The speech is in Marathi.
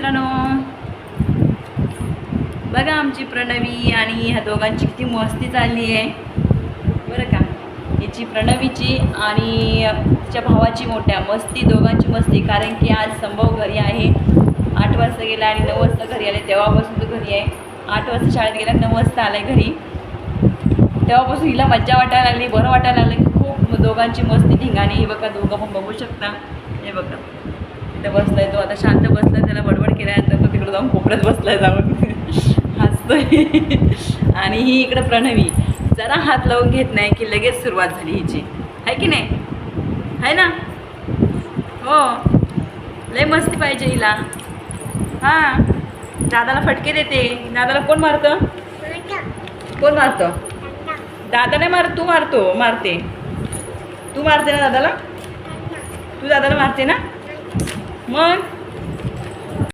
मित्रांनो, बघा आमची प्रणवी आणि ह्या दोघांची किती मस्ती चालली आहे बरं का. हिची प्रणवीची आणि तिच्या भावाची मोठ्या मस्ती, दोघांची मस्ती. कारण की आज संभव घरी आहे. 8 वाजता गेला आणि 9 वाजता घरी आले. तेव्हापासून तो घरी आहे. 8 वाजता शाळेत गेला, 9 वाजता आला आहे घरी. तेव्हापासून हिला मज्जा वाटायला लागली, बरं वाटायला लागलं. खूप दोघांची मस्ती धिंगाणी. हे बघा, दोघं पण बघू शकता. हे बघा, इथं बसलाय तो, आता शांत बसलाय. त्याला बडबड केल्यानंतर तो तिकडं जाऊन कोपऱ्यात बसलाय, जाऊन हसतोय. आणि ही इकडं प्रणवी जरा हात लावून घेत नाही की लगेच सुरुवात झाली हिची, आहे की नाही, आहे ना. हो, लय मस्ती पाहिजे हिला. हां, दादाला फटके देते. दादाला कोण मारतं? कोण मारतं? दादा नाही मारत, तू मारते. तू मारते ना दादाला? तू दादाला मारते ना? मग